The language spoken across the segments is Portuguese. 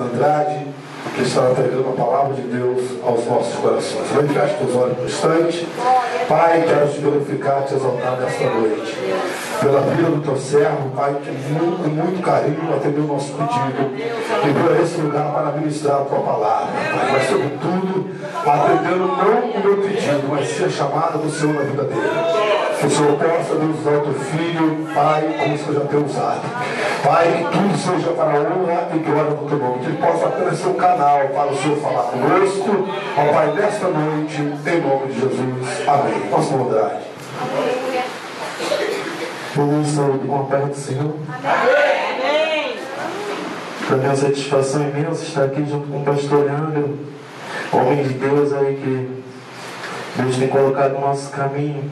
Andrade, que estará pregando a palavra de Deus aos nossos corações. Vai fecha os olhos por um instante. Pai, quero te glorificar, te exaltar nesta noite. Pela vida do teu servo, Pai, que com muito carinho atendeu o nosso pedido. E por esse lugar para ministrar a tua palavra, Pai. Mas, sobretudo, atendendo não o meu pedido, mas ser chamada do Senhor na vida dele. Que o Senhor possa, Deus, usar o teu filho, Pai, como o Senhor já tem usado. Pai, que tudo seja para a honra e glória do teu nome. Que ele possa apenas ser um canal para o Senhor falar conosco. Ó Pai, nesta noite, em nome de Jesus. Amém. Pastor Andrade. Vamos saúde com a paz do Senhor. Amém. Para minha satisfação imensa estar aqui junto com o pastor Leandro, homem de Deus aí que Deus tem colocado no nosso caminho.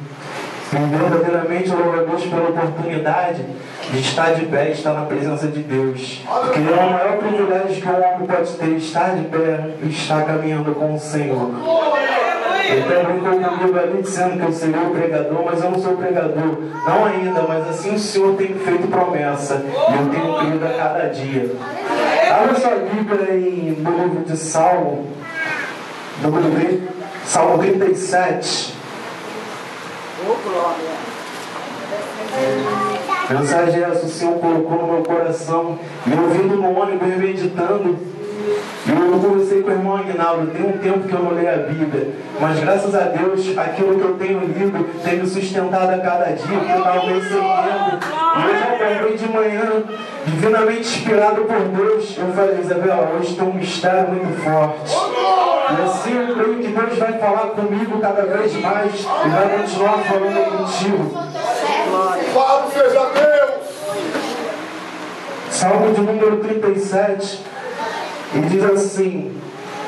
E verdadeiramente eu louvo a Deus pela oportunidade de estar de pé e estar na presença de Deus. Porque é o maior privilégio que um homem pode ter, estar de pé e estar caminhando com o Senhor. Ele até brincou comigo ali dizendo que eu seria o pregador, mas eu não sou pregador. Não ainda, mas assim o Senhor tem feito promessa. E eu tenho crido a cada dia. Abra sua Bíblia no livro de Salmo, Salmo 37. Mensagem essa o Senhor colocou no meu coração. E eu vindo no ônibus meditando. E eu conversei com o irmão Aguinaldo. Tem um tempo que eu não leio a Bíblia, mas graças a Deus aquilo que eu tenho lido tem me sustentado a cada dia, porque eu estava meio sem tempo. E hoje eu acordei de manhã, divinamente inspirado por Deus. Eu falei, Isabela, hoje tem um mistério muito forte. E assim eu creio que Deus vai falar comigo cada vez mais e vai continuar falando contigo. Louvado seja Deus! Salmo de número 37, e diz assim: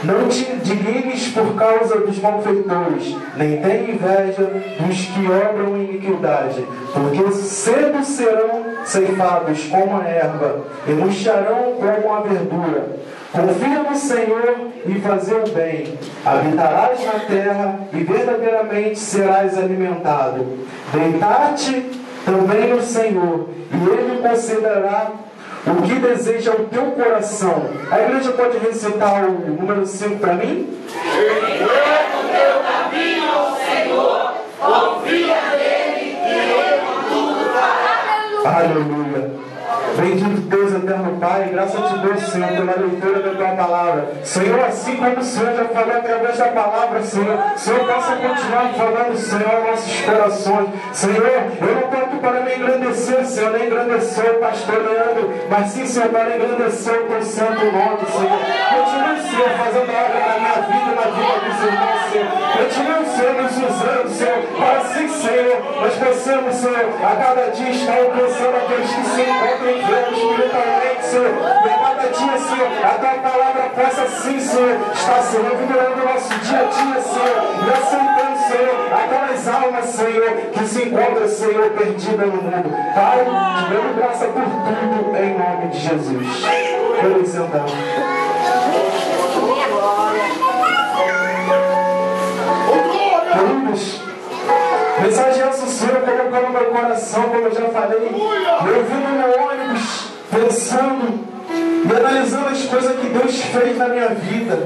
não te indignes por causa dos malfeitores, nem tenha inveja dos que obram iniquidade, porque cedo serão ceifados como a erva, e murcharão como a verdura. Confia no Senhor e fazer o bem, habitarás na terra e verdadeiramente serás alimentado. Deitar-te também no Senhor, e Ele concederá o que deseja o teu coração. A igreja pode recitar o número 5 para mim? Enquanto o teu caminho ao Senhor, confia nele e ele tudo fará. Aleluia. Bendito Deus, eterno Pai, graças a Deus, Senhor, pela leitura da tua palavra. Senhor, assim como o Senhor já falou através da palavra, Senhor, o Senhor possa continuar falando, Senhor, aos nossos corações. Senhor, eu não canto para me engrandecer, Senhor, nem engrandecer o pastor Leandro, mas sim, Senhor, para engrandecer o teu santo nome, Senhor. Continue, Senhor, fazendo a obra na minha vida e na vida dos irmãos, Senhor. Continue, Senhor, nos usando, Senhor, para assim, Senhor, nós possamos, Senhor, a cada dia estar alcançando aqueles que se encontram espiritualmente, Senhor. E a cada dia, Senhor, a tua palavra possa sim, Senhor, estar, Senhor, vigorando o nosso dia a dia, Senhor, e aceitando, Senhor, aquelas almas, Senhor, que se encontram, Senhor, perdidas no mundo. Pai, te dando graça por tudo, em nome de Jesus. Vamos sentar. Queridos, mensagem essa o Senhor colocou no meu coração, como eu já falei. Eu vim no meu ônibus pensando e analisando as coisas que Deus fez na minha vida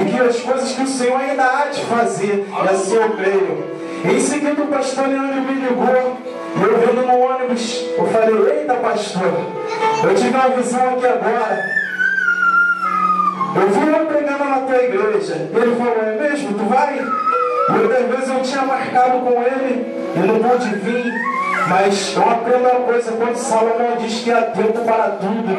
e que as coisas que o Senhor ainda há de fazer, e assim eu creio. Em seguida o pastor Leandro me ligou e eu vindo no ônibus, eu falei, eita pastor, eu tive uma visão aqui agora. Eu vi eu pregando na tua igreja. Ele falou, é mesmo? Tu vai? Muitas vezes eu tinha marcado com ele e não pude vir, mas eu aprendo uma coisa quando Salomão diz que há tempo para tudo,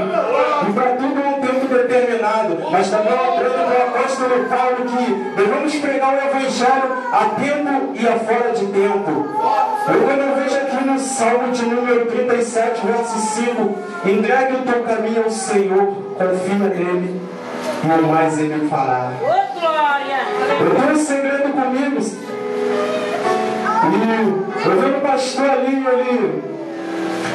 e para tudo há um tempo determinado, mas também eu aprendo com o apóstolo Paulo que devemos pregar o evangelho a tempo e a fora de tempo. Quando eu vejo aqui no Salmo de número 37, verso 5, entregue o teu caminho ao Senhor, confia nele e o mais ele fará. Eu tenho um segredo comigo. E eu vi o pastor ali,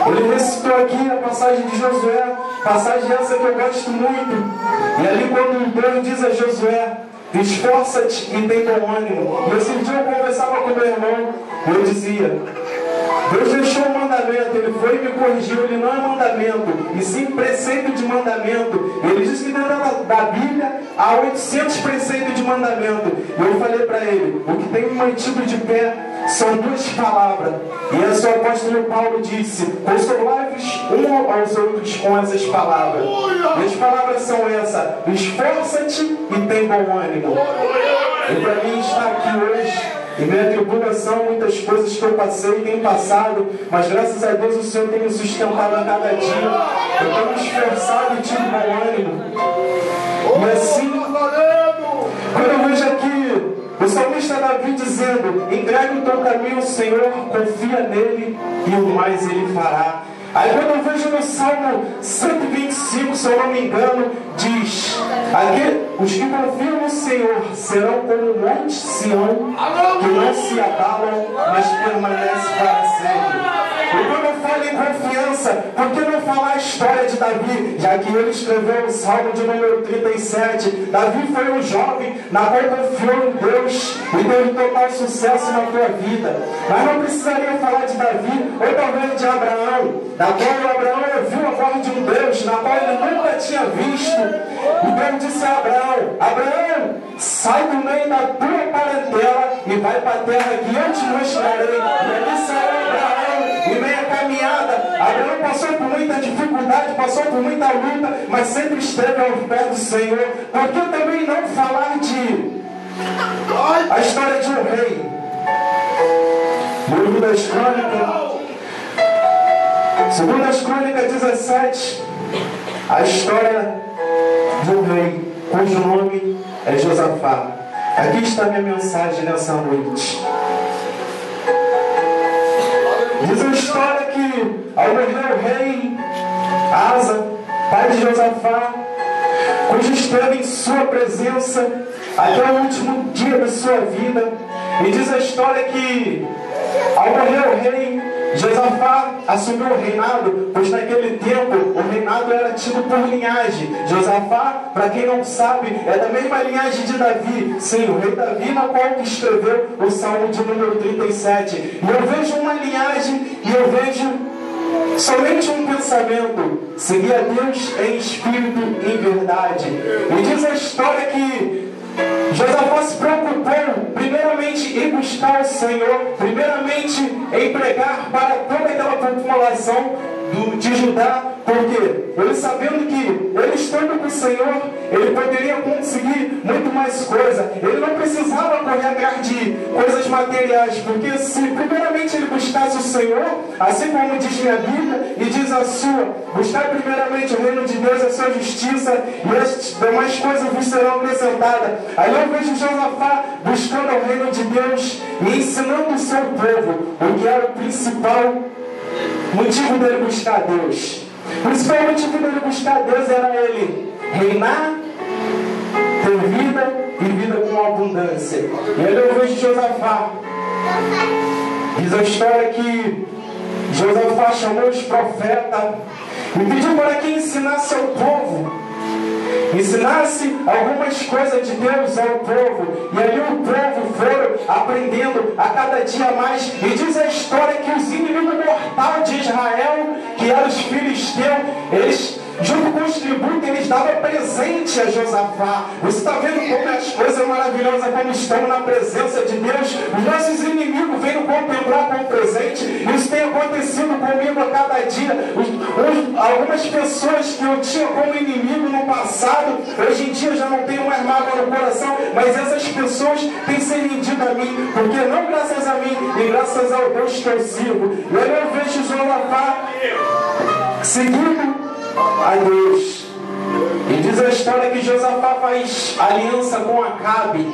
ele recitou aqui a passagem de Josué, passagem essa que eu gosto muito. E ali quando Deus diz a Josué, esforça-te e tem bom ânimo. E esse dia eu conversava com meu irmão, e eu dizia, Deus deixou um mandamento, Ele foi e me corrigiu. Ele não é mandamento, e sim preceito de mandamento. Ele diz que dentro da Bíblia há 800 preceitos de mandamento. E eu falei para ele, o que tem me mantido de pé são duas palavras. E esse o apóstolo Paulo disse: consolai-vos uns aos outros com essas palavras. E as palavras são essas: esforça-te e tem bom ânimo. E para mim estar aqui hoje, em minha tribulação, muitas coisas que eu passei e tenho passado, mas graças a Deus o Senhor tem me sustentado a cada dia. Eu tenho me esforçado e tido bom ânimo. E assim, quando eu vejo aqui o salmista Davi dizendo: entregue o teu caminho ao Senhor, confia nele e o mais ele fará. Aí quando eu vejo no Salmo 125, se eu não me engano, diz: os que confiam no Senhor serão como o monte Sião, que não se abalam, mas permanece para sempre. E quando eu falo em confiança, por que não falar a história de Davi? Já que ele escreveu o Salmo de número 37. Davi foi um jovem na qual confiou em Deus e teve total sucesso na tua vida. Mas não precisaria falar de Davi, ou talvez de Abraão, da qual Abraão ouviu a voz de um Deus na qual ele nunca tinha visto. E Deus disse a Abraão: Abraão, sai do meio da tua parentela e vai para a terra que eu te mostrarei. E ele saiu Abraão. Em meia caminhada, Abraão passou por muita dificuldade, passou por muita luta, mas sempre esteve ao pé do Senhor. Por que também não falar de a história de um rei? Livro das Crônicas, segundo as Crônicas 17, a história de um rei cujo nome é Josafá. Aqui está a minha mensagem nessa noite. Diz a história que ao morrer o rei Asa, pai de Josafá, cujo esteve em sua presença até o último dia da sua vida, e diz a história que ao morrer o rei, Josafá assumiu o reinado, pois naquele tempo o reinado era tido por linhagem. Josafá, para quem não sabe, é da mesma linhagem de Davi. Sim, o rei Davi, na qual escreveu o Salmo de número 37. E eu vejo uma linhagem e eu vejo somente um pensamento: seguir a Deus em espírito e em verdade. E diz a história que Josafá se preocupou primeiramente em buscar o Senhor, primeiramente em pregar para toda aquela população de Judá, porque ele sabendo que ele estando com o Senhor, ele poderia conseguir muito mais coisa. Ele não precisava correr atrás de coisas materiais, porque se primeiramente ele buscasse o Senhor, assim como diz minha Bíblia e diz a sua: buscar primeiramente o reino de Deus e a sua justiça, e as demais coisas vos serão acrescentadas. Aí eu vejo Josafá buscando o reino de Deus e ensinando o seu povo o que era o principal motivo dele buscar Deus. O principal motivo dele buscar Deus era ele reinar, ter vida e vida com abundância. E aí eu vejo Josafá. Diz a história que Josafá chamou os profetas e pediu para que ensinasse ao povo, ensinasse algumas coisas de Deus ao povo. E ali o povo foram aprendendo a cada dia mais. E diz a história que os inimigos mortais de Israel, que eram os filisteus, eles, junto com os tributos, eles davam presente a Josafá. Você está vendo como as coisas maravilhosas, como estão na presença de Deus? Os nossos inimigos vêm contemplar com presente. Isso tem acontecido comigo a cada dia. Algumas pessoas que eu tinha como inimigo no passado, hoje em dia eu já não tenho mais mágoa no coração, mas essas pessoas têm se rendido a mim, porque não graças a mim, e graças ao Deus que eu sirvo. E aí eu vejo Josafá seguindo a Deus. E diz a história que Josafá faz aliança com Acabe.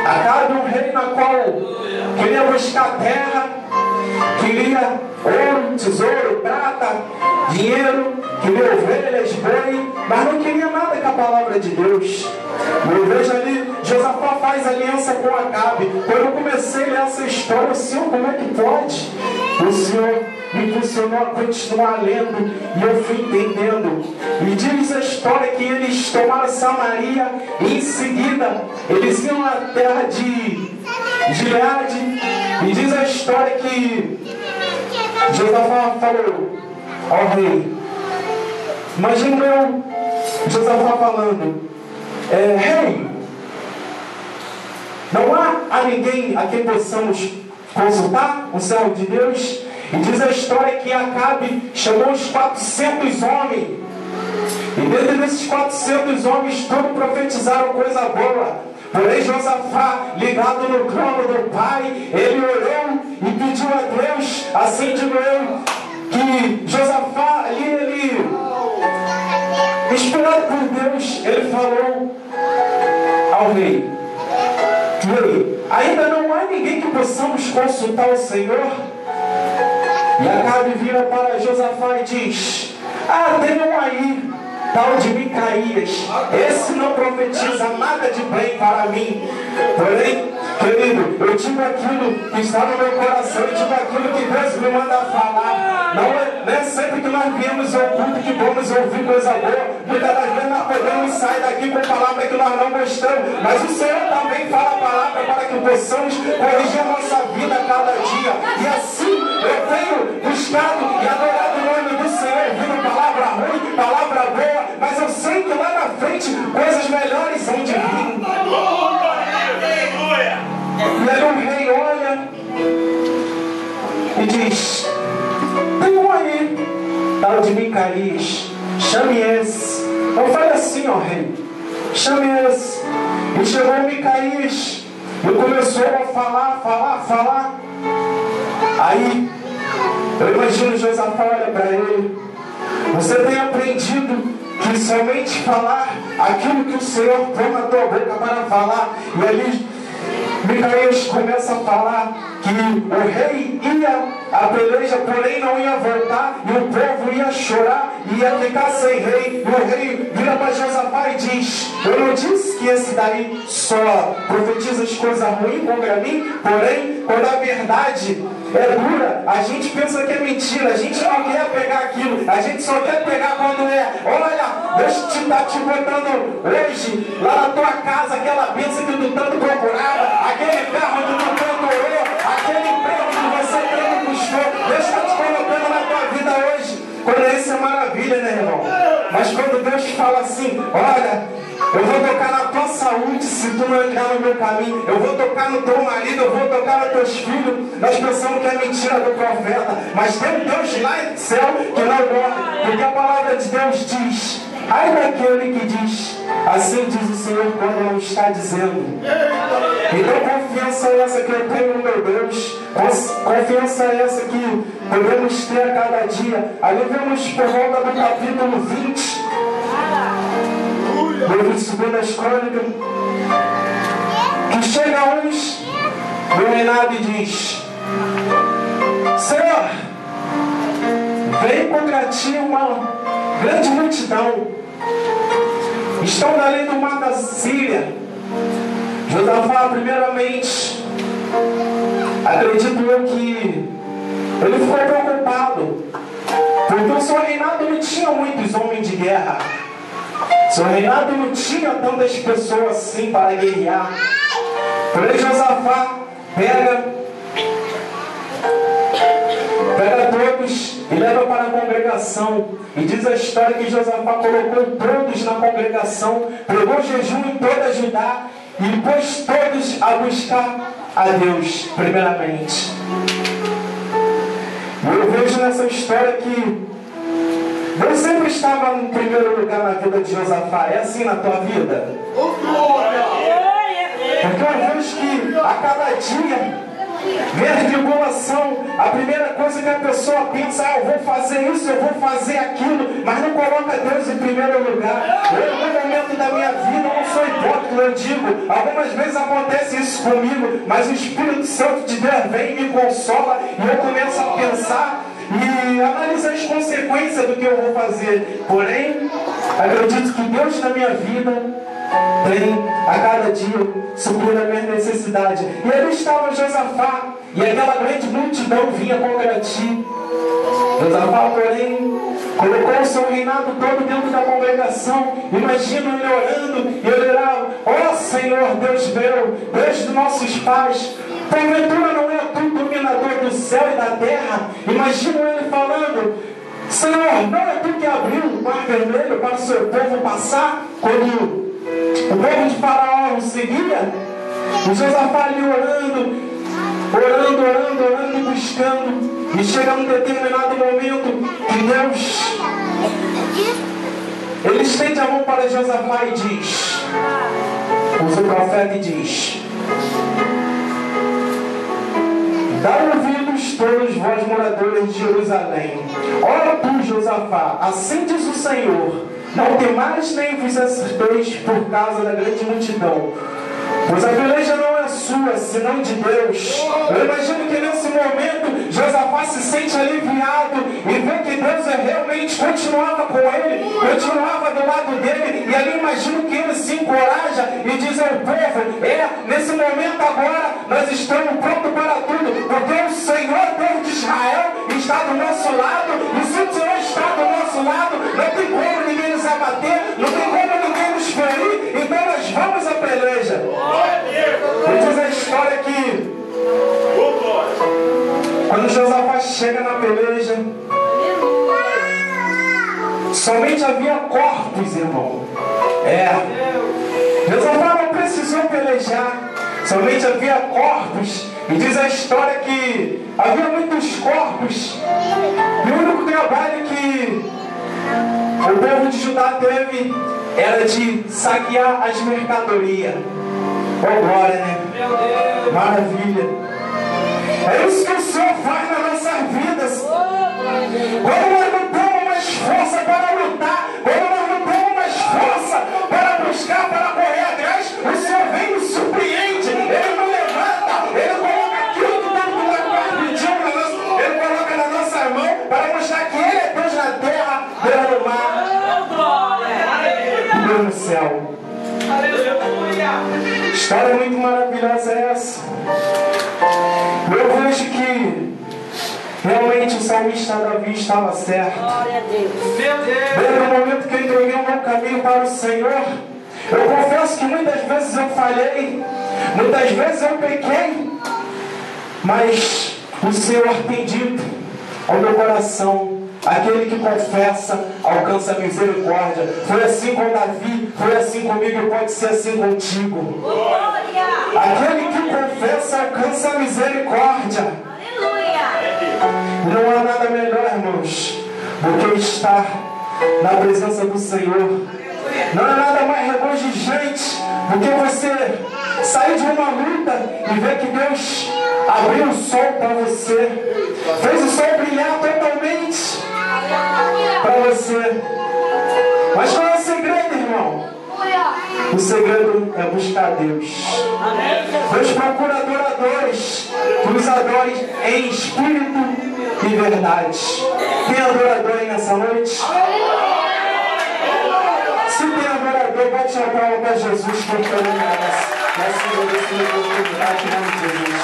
Acabe, um rei na qual queria buscar terra, queria ouro, tesouro, prata, dinheiro, queria ovelhas, boi, mas não queria nada com a palavra de Deus. Eu vejo ali, Josafá faz aliança com Acabe. Quando eu comecei a ler essa história, o Senhor, como é que pode? O Senhor me impulsionou a continuar lendo e eu fui entendendo. E diz a história que eles tomaram Samaria e em seguida eles iam na terra de Gileade. E diz a história que Josafá falou ao rei. Imagina eu, Josafá falando, rei, não há ninguém a quem possamos consultar, um servo de Deus? E diz a história que Acabe chamou os 400 homens. E dentro desses 400 homens, todos profetizaram coisa boa. Porém, Josafá, ligado no trono do pai, ele orou e pediu a Deus, assim digo eu, que Josafá, ali ele, inspirado por Deus, ele falou ao rei: rei, ainda não há ninguém que possamos consultar o Senhor? E Acabe vira para Josafá e diz: tem um aí, tal de Micaías, esse não profetiza nada de bem para mim. Porém, querido, eu digo aquilo que está no meu coração, eu digo aquilo que Deus me manda falar. Não é sempre que nós viemos ao culto que vamos ouvir coisa boa. Muitas das vezes nós podemos sair daqui com palavras que nós não gostamos, mas o Senhor também fala a palavra para que possamos corrigir a nossa vida a cada dia. E assim eu tenho buscado e adorado o nome do Senhor, ouvindo palavra ruim, palavra boa, mas eu sei que lá na frente coisas melhores vão de vir. E aí o rei olha e diz: tem um aí, tal de Micaías, chame esse. Eu falei assim, ó rei, chame esse. E chegou Micaías e começou a falar. Aí eu imagino Josafá olha para ele: você tem aprendido que somente falar aquilo que o Senhor põe na tua boca para falar. E ali Micaías começa a falar que o rei ia à peleja, porém não ia voltar, e o povo ia chorar, ia ficar sem rei. E o rei vira para Josafá e diz: eu não disse que esse daí só profetiza as coisas ruins contra mim? Porém, quando a verdade é dura, a gente pensa que é mentira, a gente não quer pegar aquilo, a gente só quer pegar quando olha, Deus está te botando hoje lá na tua casa aquela bênção que tu tanto procurava, aquele carro que tu tanto orou, aquele emprego que você tanto buscou. Deus está te colocando na tua vida hoje. Quando isso é maravilha, né, irmão? Mas quando Deus fala assim: olha, eu vou tocar na tua saúde se tu não entrar no meu caminho, eu vou tocar no teu marido, eu vou tocar nos teus filhos. Nós pensamos que é mentira do profeta, mas tem um Deus lá no céu que não morre, porque a palavra de Deus diz: ai daquele que diz, assim diz o Senhor quando não está dizendo. Então confiança é essa que eu tenho no meu Deus, confiança é essa que podemos ter a cada dia. Ali vemos por volta do capítulo 20 do livro de 2 Crônicas, que chega uns no reinado e diz: Senhor, vem contra ti uma grande multidão, estão na lei do mar da Síria. Josafá, primeiramente, acredito eu que ele ficou preocupado, porque o seu reinado não tinha muitos homens de guerra. Seu reinado não tinha tantas pessoas assim para guerrear. Porém, Josafá pega todos e leva para a congregação. E diz a história que Josafá colocou todos na congregação, pregou jejum em toda Judá e pôs todos a buscar a Deus primeiramente. E eu vejo nessa história que Deus sempre estava em primeiro lugar na vida de Josafá. É assim na tua vida? Porque eu vejo que a cada dia vem a tribulação, a primeira coisa que a pessoa pensa: eu vou fazer isso, eu vou fazer aquilo, mas não coloca Deus em primeiro lugar. Eu, no momento da minha vida, eu não sou hipócrita, eu digo, algumas vezes acontece isso comigo, mas o Espírito Santo de Deus vem e me consola, e eu começo a pensar e analisar as consequências do que eu vou fazer. Porém, acredito que Deus na minha vida tem a cada dia suprir a minha necessidade. E ali estava Josafá, e aquela grande multidão vinha contra ti. Josafá, porém, colocou o seu reinado todo dentro da congregação. Imagina ele orando e ele orava: ó Senhor, Deus meu, Deus dos nossos pais, porventura não é tu dominador do céu e da terra. Imagino ele falando: Senhor, não é tu que abriu o mar vermelho para o seu povo passar quando o povo de Faraó o seguia? E Josafá ali orando, buscando. E chega num determinado momento que Deus, ele estende a mão para Josafá e diz, usa o profeta e diz: dá ouvidos todos vós moradores de Jerusalém. Ora tu, Josafá, assim diz o Senhor: não temais nem vos assusteis por causa da grande multidão, pois a peleja não é sua, senão de Deus. Eu imagino que nesse momento Josafá se sente aliviado e vê que Deus realmente continuava com ele, continuava do lado dele, e ali imagino que ele se encoraja e diz ao povo: nesse momento agora nós estamos prontos para tudo, porque o Senhor Deus de Israel está do nosso lado, e se o Senhor está do nosso lado, não tem como ninguém nos abater, não tem como ninguém nos ferir, então nós vamos à peleja. E diz a história que quando Josafá chega na peleja, somente havia corpos, irmão. Josafá não precisou pelejar, somente havia corpos. E diz a história que havia muitos corpos, e o único trabalho que o povo de Judá teve era de saquear as mercadorias. Oh, glória, né? Maravilha. É isso que o Senhor faz nas nossas vidas. Quando nós não temos mais força para lutar, quando nós não temos mais força para buscar, para correr atrás, o Senhor vem e nos surpreende. Ele nos levanta, Ele coloca aquilo que nós pedimos, Ele coloca na nossa mão para mostrar que Ele é Deus na terra, Deus no mar, Deus no céu. História muito maravilhosa é essa. Eu vejo que realmente o salmista Davi estava certo. Desde o momento que eu entreguei o meu caminho para o Senhor, eu confesso que muitas vezes eu falhei, muitas vezes eu pequei, mas o Senhor tem dito ao meu coração: aquele que confessa alcança a misericórdia. Foi assim com Davi, foi assim comigo e pode ser assim contigo. Aquele que confessa alcança a misericórdia. Não há nada melhor, irmãos, do que estar na presença do Senhor. Não há nada mais regozijante do que você sair de uma luta e ver que Deus abriu o sol para você, fez o sol brilhar totalmente para você. Mas qual é o segredo, irmão? O segredo é buscar Deus. Deus procura adoradores que os adorem em espírito e verdade. Tem adorador aí nessa noite? Se tem adorador, bate a palma para Jesus, que ele merece. Nós agradecemos a oportunidade em nome de Jesus.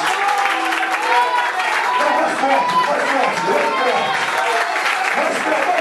Mais forte, mais forte, mais forte. Mais forte.